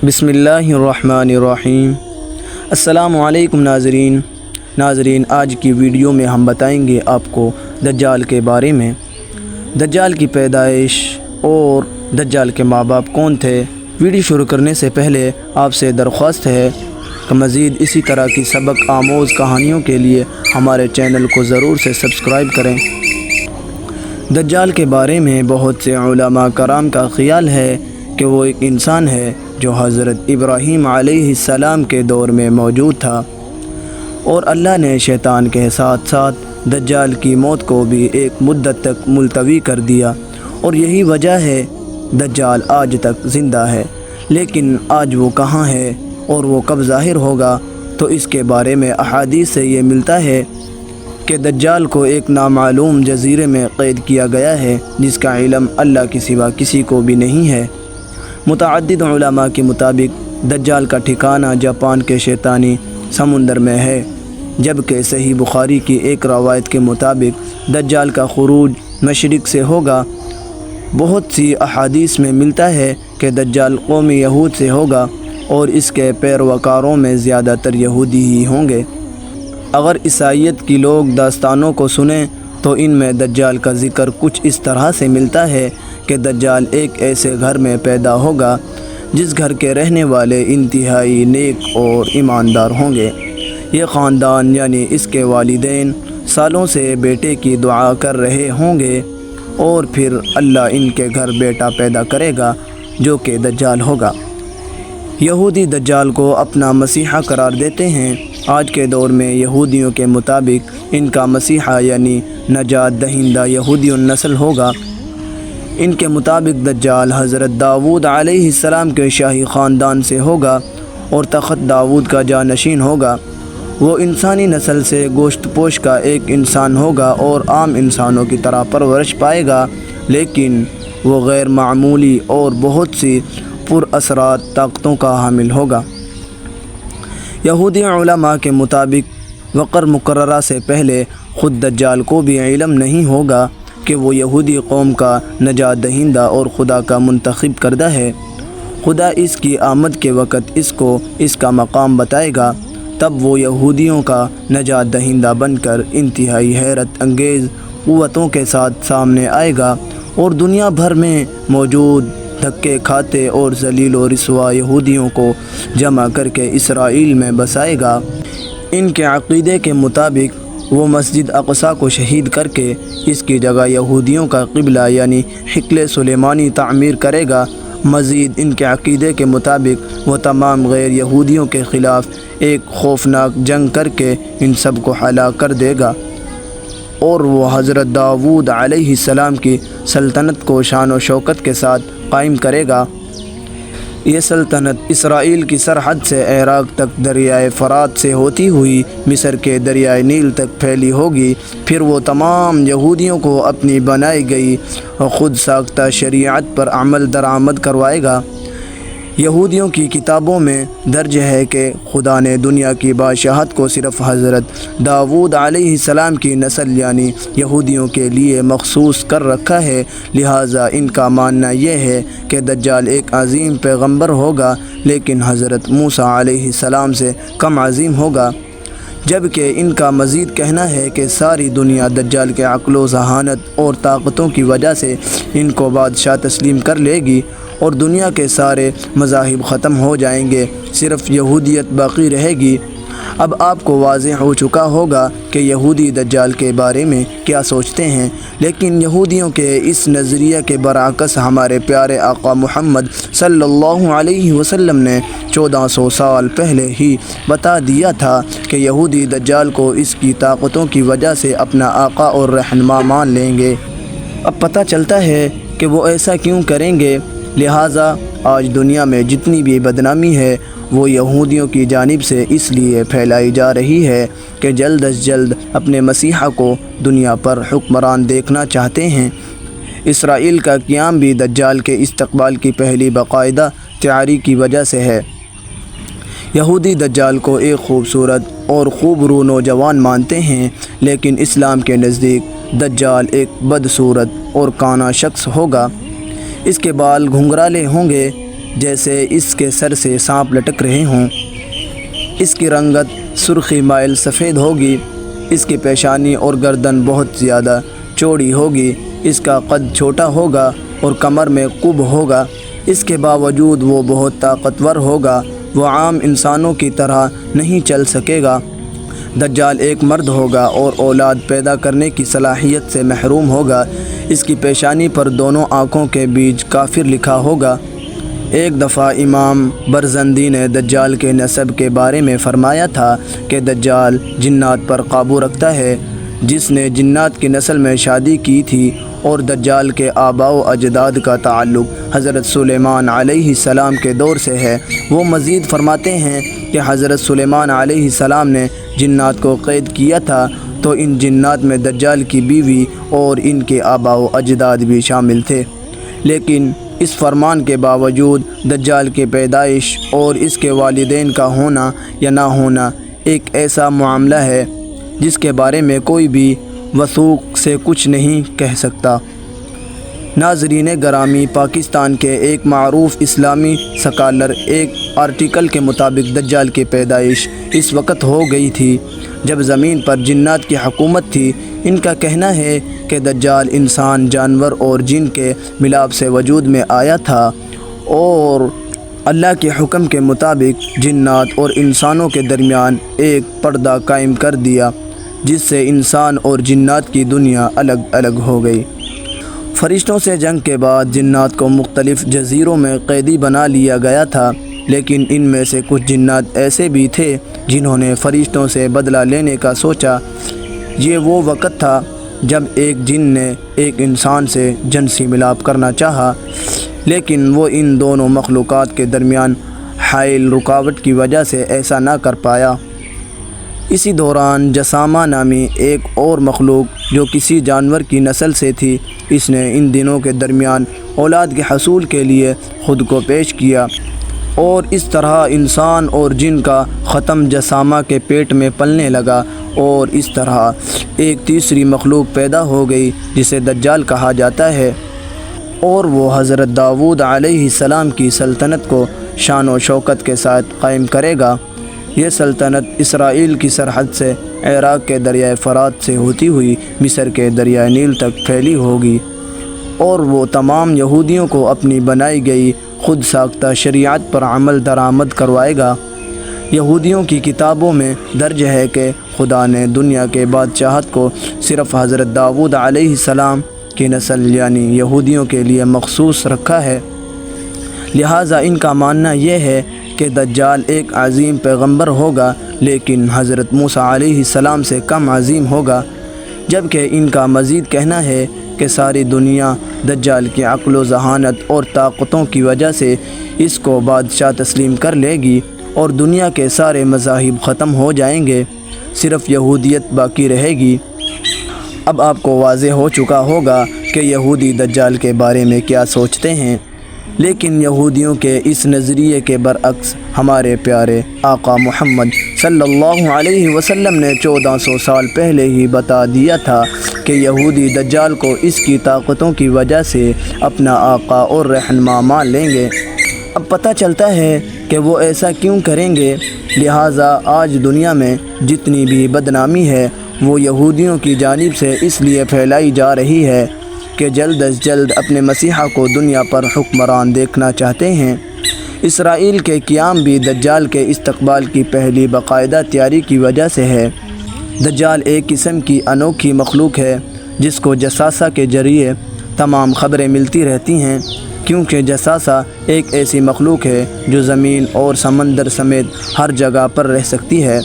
بسم اللہ الرحمن الرحیم۔ السلام علیکم ناظرین، آج کی ویڈیو میں ہم بتائیں گے آپ کو دجال کے بارے میں۔ دجال کی پیدائش اور دجال کے ماں باپ کون تھے۔ ویڈیو شروع کرنے سے پہلے آپ سے درخواست ہے کہ مزید اسی طرح کی سبق آموز کہانیوں کے لیے ہمارے چینل کو ضرور سے سبسکرائب کریں۔ دجال کے بارے میں بہت سے علماء کرام کا خیال ہے کہ وہ ایک انسان ہے جو حضرت ابراہیم علیہ السلام کے دور میں موجود تھا، اور اللہ نے شیطان کے ساتھ ساتھ دجال کی موت کو بھی ایک مدت تک ملتوی کر دیا، اور یہی وجہ ہے دجال آج تک زندہ ہے۔ لیکن آج وہ کہاں ہے اور وہ کب ظاہر ہوگا، تو اس کے بارے میں احادیث سے یہ ملتا ہے کہ دجال کو ایک نامعلوم جزیرے میں قید کیا گیا ہے جس کا علم اللہ کے سوا کسی کو بھی نہیں ہے۔ متعدد علماء کے مطابق دجال کا ٹھکانہ جاپان کے شیطانی سمندر میں ہے، جبکہ صحیح بخاری کی ایک روایت کے مطابق دجال کا خروج مشرق سے ہوگا۔ بہت سی احادیث میں ملتا ہے کہ دجال قوم یہود سے ہوگا اور اس کے پیروکاروں میں زیادہ تر یہودی ہی ہوں گے۔ اگر عیسائیت کی لوگ داستانوں کو سنیں تو ان میں دجال کا ذکر کچھ اس طرح سے ملتا ہے کہ دجال ایک ایسے گھر میں پیدا ہوگا جس گھر کے رہنے والے انتہائی نیک اور ایماندار ہوں گے۔ یہ خاندان یعنی اس کے والدین سالوں سے بیٹے کی دعا کر رہے ہوں گے، اور پھر اللہ ان کے گھر بیٹا پیدا کرے گا جو کہ دجال ہوگا۔ یہودی دجال کو اپنا مسیحا قرار دیتے ہیں۔ آج کے دور میں یہودیوں کے مطابق ان کا مسیحا یعنی نجات دہندہ یہودی النسل ہوگا۔ ان کے مطابق دجال حضرت داؤد علیہ السلام کے شاہی خاندان سے ہوگا اور تخت داؤد کا جانشین ہوگا۔ وہ انسانی نسل سے گوشت پوش کا ایک انسان ہوگا اور عام انسانوں کی طرح پرورش پائے گا، لیکن وہ غیر معمولی اور بہت سی پر اثرات طاقتوں کا حامل ہوگا۔ یہودی علماء کے مطابق وقر مقررہ سے پہلے خود دجال کو بھی علم نہیں ہوگا کہ وہ یہودی قوم کا نجات دہندہ اور خدا کا منتخب کردہ ہے۔ خدا اس کی آمد کے وقت اس کو اس کا مقام بتائے گا، تب وہ یہودیوں کا نجات دہندہ بن کر انتہائی حیرت انگیز قوتوں کے ساتھ سامنے آئے گا، اور دنیا بھر میں موجود دھکے کھاتے اور ذلیل و رسوا یہودیوں کو جمع کر کے اسرائیل میں بسائے گا۔ ان کے عقیدے کے مطابق وہ مسجد اقصی کو شہید کر کے اس کی جگہ یہودیوں کا قبلہ یعنی ہیکل سلیمانی تعمیر کرے گا۔ مزید ان کے عقیدے کے مطابق وہ تمام غیر یہودیوں کے خلاف ایک خوفناک جنگ کر کے ان سب کو ہلاک کر دے گا، اور وہ حضرت داؤد علیہ السلام کی سلطنت کو شان و شوکت کے ساتھ قائم کرے گا۔ یہ سلطنت اسرائیل کی سرحد سے عراق تک دریائے فرات سے ہوتی ہوئی مصر کے دریائے نیل تک پھیلی ہوگی۔ پھر وہ تمام یہودیوں کو اپنی بنائی گئی خود ساختہ شریعت پر عمل درآمد کروائے گا۔ یہودیوں کی کتابوں میں درج ہے کہ خدا نے دنیا کی بادشاہت کو صرف حضرت داؤد علیہ السلام کی نسل یعنی یہودیوں کے لیے مخصوص کر رکھا ہے، لہٰذا ان کا ماننا یہ ہے کہ دجال ایک عظیم پیغمبر ہوگا، لیکن حضرت موسیٰ علیہ السلام سے کم عظیم ہوگا۔ جبکہ ان کا مزید کہنا ہے کہ ساری دنیا دجال کے عقل و ذہانت اور طاقتوں کی وجہ سے ان کو بادشاہ تسلیم کر لے گی، اور دنیا کے سارے مذاہب ختم ہو جائیں گے، صرف یہودیت باقی رہے گی۔ اب آپ کو واضح ہو چکا ہوگا کہ یہودی دجال کے بارے میں کیا سوچتے ہیں، لیکن یہودیوں کے اس نظریہ کے برعکس ہمارے پیارے آقا محمد صلی اللہ علیہ وسلم نے 1400 سال پہلے ہی بتا دیا تھا کہ یہودی دجال کو اس کی طاقتوں کی وجہ سے اپنا آقا اور رہنما مان لیں گے۔ اب پتہ چلتا ہے کہ وہ ایسا کیوں کریں گے۔ لہٰذا آج دنیا میں جتنی بھی بدنامی ہے وہ یہودیوں کی جانب سے اس لیے پھیلائی جا رہی ہے کہ جلد از جلد اپنے مسیحا کو دنیا پر حکمران دیکھنا چاہتے ہیں۔ اسرائیل کا قیام بھی دجال کے استقبال کی پہلی باقاعدہ تیاری کی وجہ سے ہے۔ یہودی دجال کو ایک خوبصورت اور خوب رو نوجوان مانتے ہیں، لیکن اسلام کے نزدیک دجال ایک بدصورت اور کانا شخص ہوگا۔ اس کے بال گھنگرالے ہوں گے، جیسے اس کے سر سے سانپ لٹک رہے ہوں۔ اس کی رنگت سرخی مائل سفید ہوگی۔ اس کی پیشانی اور گردن بہت زیادہ چوڑی ہوگی۔ اس کا قد چھوٹا ہوگا اور کمر میں قب ہوگا۔ اس کے باوجود وہ بہت طاقتور ہوگا۔ وہ عام انسانوں کی طرح نہیں چل سکے گا۔ دجال ایک مرد ہوگا اور اولاد پیدا کرنے کی صلاحیت سے محروم ہوگا۔ اس کی پیشانی پر دونوں آنکھوں کے بیچ کافر لکھا ہوگا۔ ایک دفعہ امام برزندی نے دجال کے نسب کے بارے میں فرمایا تھا کہ دجال جنات پر قابو رکھتا ہے۔ جس نے جنات کی نسل میں شادی کی تھی اور دجال کے آباء و اجداد کا تعلق حضرت سلیمان علیہ السلام کے دور سے ہے۔ وہ مزید فرماتے ہیں کہ حضرت سلیمان علیہ السلام نے جنات کو قید کیا تھا تو ان جنات میں دجال کی بیوی اور ان کے آباء و اجداد بھی شامل تھے۔ لیکن اس فرمان کے باوجود دجال کی پیدائش اور اس کے والدین کا ہونا یا نہ ہونا ایک ایسا معاملہ ہے جس کے بارے میں کوئی بھی وثوق سے کچھ نہیں کہہ سکتا۔ ناظرین گرامی، پاکستان کے ایک معروف اسلامی سکالر ایک آرٹیکل کے مطابق دجال کی پیدائش اس وقت ہو گئی تھی جب زمین پر جنات کی حکومت تھی۔ ان کا کہنا ہے کہ دجال انسان، جانور اور جن کے ملاپ سے وجود میں آیا تھا اور اللہ کے حکم کے مطابق جنات اور انسانوں کے درمیان ایک پردہ قائم کر دیا جس سے انسان اور جنات کی دنیا الگ الگ ہو گئی۔ فرشتوں سے جنگ کے بعد جنات کو مختلف جزیروں میں قیدی بنا لیا گیا تھا، لیکن ان میں سے کچھ جنات ایسے بھی تھے جنہوں نے فرشتوں سے بدلہ لینے کا سوچا۔ یہ وہ وقت تھا جب ایک جن نے ایک انسان سے جنسی ملاپ کرنا چاہا، لیکن وہ ان دونوں مخلوقات کے درمیان حائل رکاوٹ کی وجہ سے ایسا نہ کر پایا۔ اسی دوران جسامہ نامی ایک اور مخلوق جو کسی جانور کی نسل سے تھی، اس نے ان دنوں کے درمیان اولاد کے حصول کے لیے خود کو پیش کیا اور اس طرح انسان اور جن کا ختم جسامہ کے پیٹ میں پلنے لگا اور اس طرح ایک تیسری مخلوق پیدا ہو گئی جسے دجال کہا جاتا ہے، اور وہ حضرت داؤد علیہ السلام کی سلطنت کو شان و شوکت کے ساتھ قائم کرے گا۔ یہ سلطنت اسرائیل کی سرحد سے عراق کے دریائے فرات سے ہوتی ہوئی مصر کے دریائے نیل تک پھیلی ہوگی، اور وہ تمام یہودیوں کو اپنی بنائی گئی خود ساختہ شریعت پر عمل درآمد کروائے گا۔ یہودیوں کی کتابوں میں درج ہے کہ خدا نے دنیا کے بادشاہت کو صرف حضرت داؤد علیہ السلام کی نسل یعنی یہودیوں کے لیے مخصوص رکھا ہے۔ لہٰذا ان کا ماننا یہ ہے کہ دجال ایک عظیم پیغمبر ہوگا، لیکن حضرت موسیٰ علیہ السلام سے کم عظیم ہوگا، جبکہ ان کا مزید کہنا ہے کہ ساری دنیا دجال کی عقل و ذہانت اور طاقتوں کی وجہ سے اس کو بادشاہ تسلیم کر لے گی اور دنیا کے سارے مذاہب ختم ہو جائیں گے، صرف یہودیت باقی رہے گی۔ اب آپ کو واضح ہو چکا ہوگا کہ یہودی دجال کے بارے میں کیا سوچتے ہیں، لیکن یہودیوں کے اس نظریے کے برعکس ہمارے پیارے آقا محمد صلی اللہ علیہ وسلم نے 1400 سال پہلے ہی بتا دیا تھا کہ یہودی دجال کو اس کی طاقتوں کی وجہ سے اپنا آقا اور رہنما مان لیں گے۔ اب پتہ چلتا ہے کہ وہ ایسا کیوں کریں گے۔ لہٰذا آج دنیا میں جتنی بھی بدنامی ہے وہ یہودیوں کی جانب سے اس لیے پھیلائی جا رہی ہے کہ جلد از جلد اپنے مسیحا کو دنیا پر حکمران دیکھنا چاہتے ہیں۔ اسرائیل کے قیام بھی دجال کے استقبال کی پہلی باقاعدہ تیاری کی وجہ سے ہے۔ دجال ایک قسم کی انوکھی مخلوق ہے جس کو جساسہ کے ذریعے تمام خبریں ملتی رہتی ہیں، کیونکہ جساسہ ایک ایسی مخلوق ہے جو زمین اور سمندر سمیت ہر جگہ پر رہ سکتی ہے۔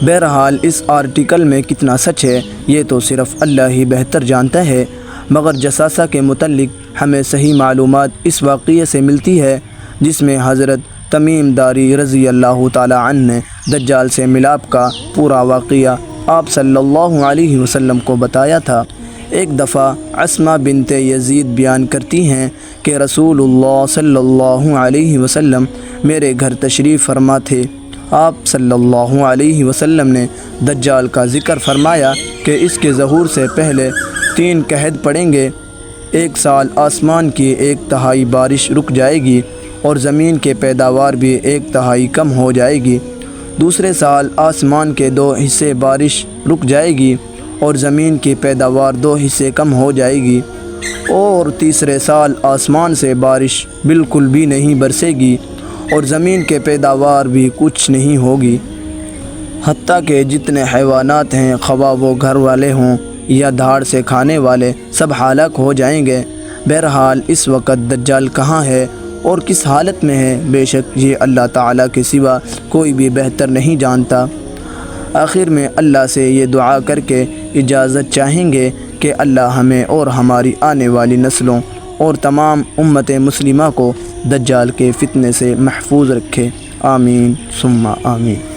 بہرحال اس آرٹیکل میں کتنا سچ ہے یہ تو صرف اللہ ہی بہتر جانتا ہے، مگر جساسہ کے متعلق ہمیں صحیح معلومات اس واقعے سے ملتی ہے جس میں حضرت تمیم داری رضی اللہ تعالی عنہ نے دجال سے ملاپ کا پورا واقعہ آپ صلی اللہ علیہ وسلم کو بتایا تھا۔ ایک دفعہ عصمہ بنت یزید بیان کرتی ہیں کہ رسول اللہ صلی اللہ علیہ وسلم میرے گھر تشریف فرما تھے۔ آپ صلی اللہ علیہ وسلم نے دجال کا ذکر فرمایا کہ اس کے ظہور سے پہلے 3 قحط پڑیں گے۔ ایک سال آسمان کی 1/3 بارش رک جائے گی اور زمین کے پیداوار بھی 1/3 کم ہو جائے گی۔ دوسرے سال آسمان کے 2 حصے بارش رک جائے گی اور زمین کی پیداوار 2 حصے کم ہو جائے گی، اور تیسرے سال آسمان سے بارش بالکل بھی نہیں برسے گی اور زمین کے پیداوار بھی کچھ نہیں ہوگی، حتیٰ کہ جتنے حیوانات ہیں، خواہ وہ گھر والے ہوں یا دھاڑ سے کھانے والے، سب ہلاک ہو جائیں گے۔ بہرحال اس وقت دجال کہاں ہے اور کس حالت میں ہے، بے شک یہ اللہ تعالیٰ کے سوا کوئی بھی بہتر نہیں جانتا۔ آخر میں اللہ سے یہ دعا کر کے اجازت چاہیں گے کہ اللہ ہمیں اور ہماری آنے والی نسلوں اور تمام امت مسلمہ کو دجال کے فتنے سے محفوظ رکھے، آمین ثم آمین۔